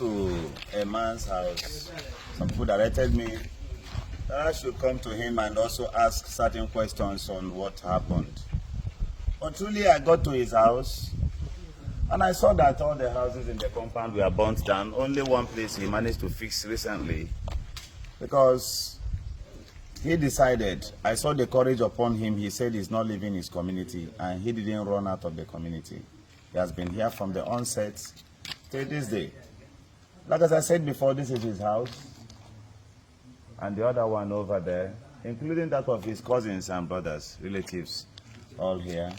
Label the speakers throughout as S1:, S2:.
S1: to a man's house. Some people directed me that I should come to him and also ask certain questions on what happened. But truly, I got to his house and I saw that all the houses in the compound were burnt down. Only one place he managed to fix recently, because he decided, I saw the courage upon him. He said he's not leaving his community, and he didn't run out of the community. He has been here from the onset till this day. Like as I said before, this is his house, and the other one over there, including that of his cousins and brothers, relatives, all here.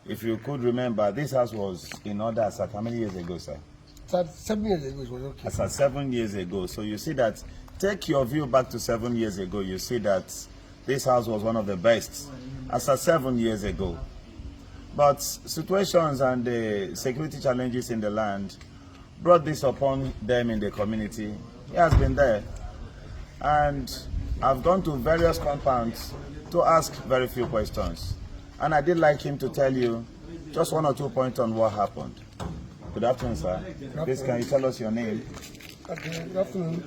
S1: If you could remember, this house was in order as how many years ago, sir?
S2: 7 years ago, it was okay.
S1: As 7 years ago. So you see that, take your view back to 7 years ago, you see that this house was one of the best as 7 years ago. But situations and the security challenges in the land brought this upon them in the community. He has been there. And I've gone to various compounds to ask very few questions. And I did like him to tell you just 1 or 2 points on what happened. Good afternoon, sir. Please, can you tell us your name?
S2: Okay, good afternoon.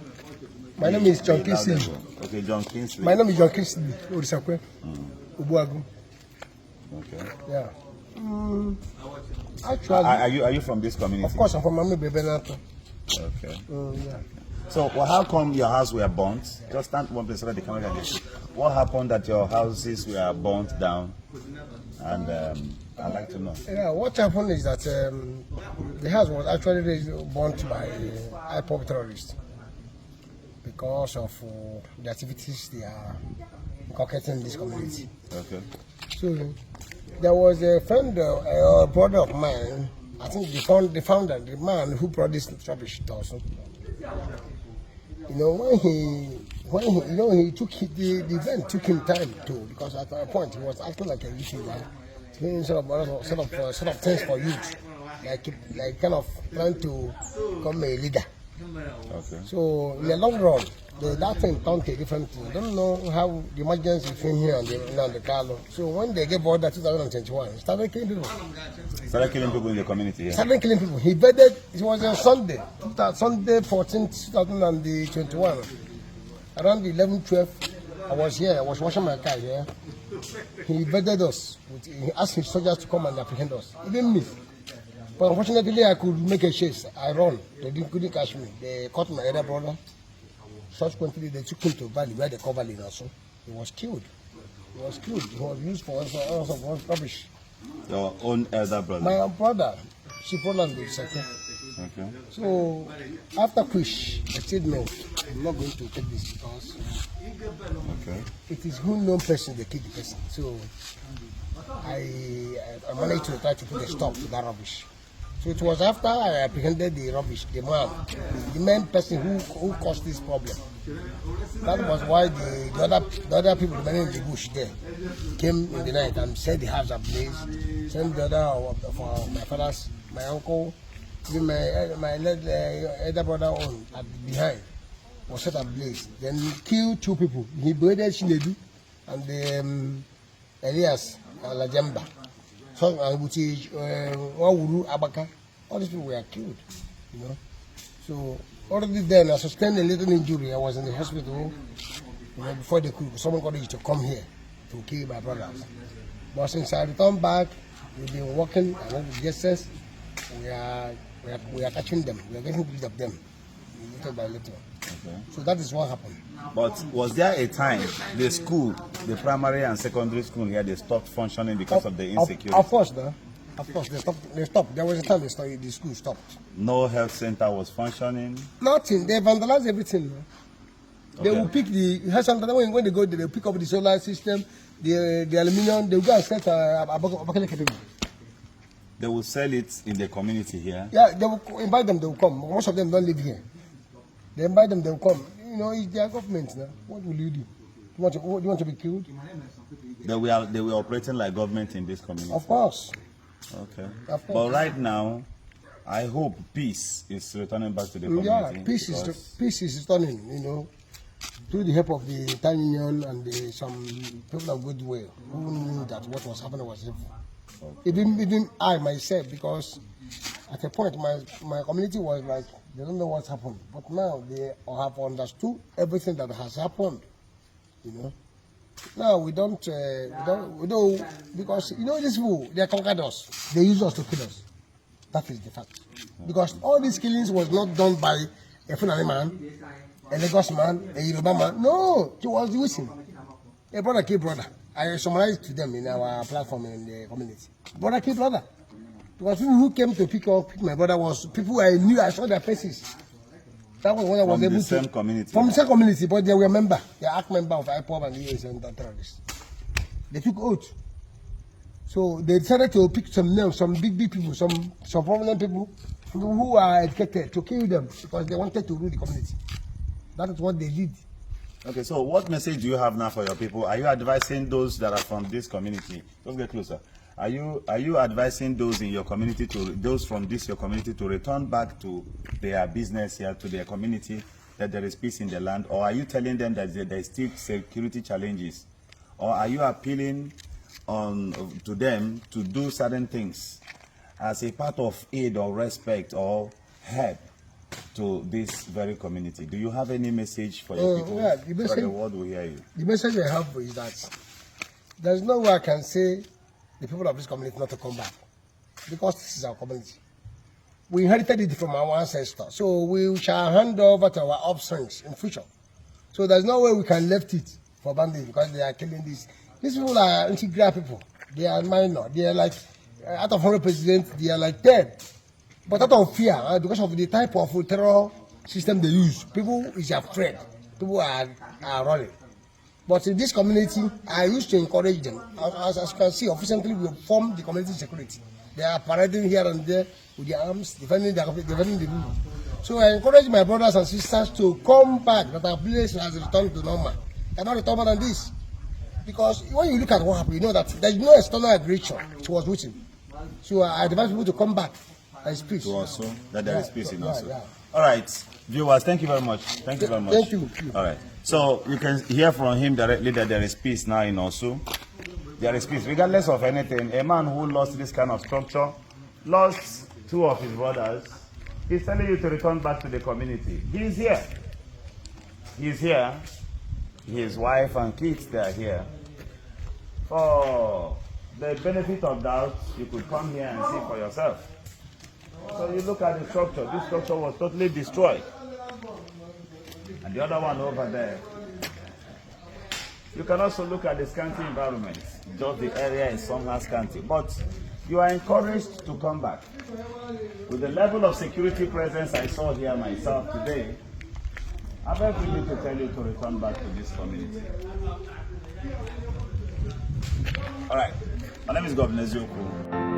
S2: My name is John Kingsley.
S1: Okay, John Kingsley.
S2: My name is John Kingsley. Urisakwe. Ubuagu.
S1: Okay.
S2: Yeah. Actually,
S1: are you from this community?
S2: Of course, I'm from Mami Bebenato.
S1: Okay.
S2: Yeah.
S1: So, well, how come your house were burnt? Just stand one place so that the camera can get you. What happened that your houses were burnt down? And I'd like to know.
S2: Yeah, what happened is that the house was actually burnt by IPOP terrorists because of the activities they are inculcating in this community.
S1: Okay.
S2: So there was a friend or a brother of mine. I think the founder, the man who brought this rubbish to us. You know, when he took the event took him time too, because at a point he was acting like a youth leader, doing sort of things for youth, like kind of trying to become a leader.
S1: Okay.
S2: So in the long run, that thing turned to a different thing. I don't know how the emergency between here and the Carlo. So when they gave order 2021, started killing people.
S1: Started killing people in the community. Yeah.
S2: Started killing people. He bedded. It was on Sunday, Sunday 14th, 2021. Around 11:12, I was here. I was washing my car here. He bedded us. He asked his soldiers to come and apprehend us. Even me. But unfortunately, I could make a chase. I run. They couldn't catch me. They caught my elder brother. Subsequently, they took him to Valley where they covered him also. He was killed. He was killed. He was used for all sorts of rubbish.
S1: Your own elder brother?
S2: My own brother. She Poland the second.
S1: Okay.
S2: So, after Kush, I said no. I'm not going to take this because it is unknown person they kill the person. So, I managed to try to put a stop to that rubbish. So it was after I apprehended the rubbish, the main person who caused this problem. That was why the other people remaining in the bush there came in the night and said the house ablaze. Sent the other of my father's, my uncle, even my elder brother on behind was set ablaze. Then he killed 2 people. He beheaded Shinedu and Elias Lajemba. So, Wawuru, Abaka, all these people were killed, you know. So already then I sustained a little injury. I was in the hospital, you know, before they could. Someone got to come here to kill my brothers. But since I returned back, we've been working. I went with juiciest. We are catching them. We are getting rid of them, little by little. Okay. So that is what happened.
S1: But was there a time the school, the primary and secondary school here, they stopped functioning because of the insecurity?
S2: Of course, no. Of course, they stopped. There was a time the school stopped.
S1: No health center was functioning?
S2: Nothing. They vandalized everything. No? Okay. They will pick the health center. When they go there, they will pick up the solar system, the aluminium. They will go and set a
S1: They will sell it in the community here?
S2: Yeah, they will invite them, they will come. Most of them don't live here. They invite them, they will come. You know, it's their government now. What will you do? You want to be killed?
S1: They were operating like government in this community?
S2: Of course.
S1: Okay. Of course. But right now, I hope peace is returning back to the community.
S2: Yeah, peace is returning, you know, through the help of the Town Union and some people of goodwill who knew that what was happening was evil. Okay. Even I myself, because at a point my community was like They don't know what's happened. But now they have understood everything that has happened. You know. Now we don't, because you know these people, they conquered us. They use us to kill us. That is the fact. Because all these killings was not done by a Fulani man, a Lagos man, a Yoruba man. No, it was using a brother killed brother. I summarized to them in our platform in the community. Brother killed brother. Because people who came to pick my brother was people I knew, I saw their faces. That was when I was able to.
S1: From the same community.
S2: From the same community, but they were member. They are act member of IPOB and ES and terrorists. They took oath. So they decided to pick some names, some big people, some prominent people who are educated to kill them because they wanted to rule the community. That is what they did.
S1: Okay, so what message do you have now for your people? Are you advising those that are from this community? Let's get closer. Are you advising those in your community those from your community to return back to their business here, to their community, that there is peace in the land, or are you telling them that there is still security challenges, or are you appealing to them to do certain things as a part of aid or respect or help to this very community? Do you have any message for your people?
S2: Yeah,
S1: so that the world will hear you.
S2: The message I have is that there's no way I can say the people of this community not to come back, because this is our community. We inherited it from our ancestors, so we shall hand over to our offsprings in future. So there's no way we can left it for bandits because they are killing this. These people are integral people. They are minor. They are like, out of 100 presidents, they are like 10. But out of fear, because of the type of terror system they use, people is afraid. People are running. But in this community, I used to encourage them. As you can see, officially we form the community security. They are parading here and there with their arms, defending the people. So I encourage my brothers and sisters to come back, that our place has returned to normal. Cannot return more than this. Because when you look at what happened, you know that there is no external aggression. It was written. So I advise people to come back. There is peace.
S1: To also, that there is peace in also.
S2: Yeah.
S1: All right, viewers, thank you very much. Thank you very much.
S2: Thank you.
S1: All right. So you can hear from him directly that there is peace now in Osu. There is peace, regardless of anything. A man who lost this kind of structure, lost 2 of his brothers, he's telling you to return back to the community. He is here. He is here. His wife and kids, they are here. For the benefit of doubt, you could come here and see for yourself. So you look at the structure. This structure was totally destroyed. And the other one over there. You can also look at the scanty environment. Just the area is somehow scanty. But you are encouraged to come back. With the level of security presence I saw here myself today, I'm very willing to tell you to return back to this community. All right. My name is Governor Zioku.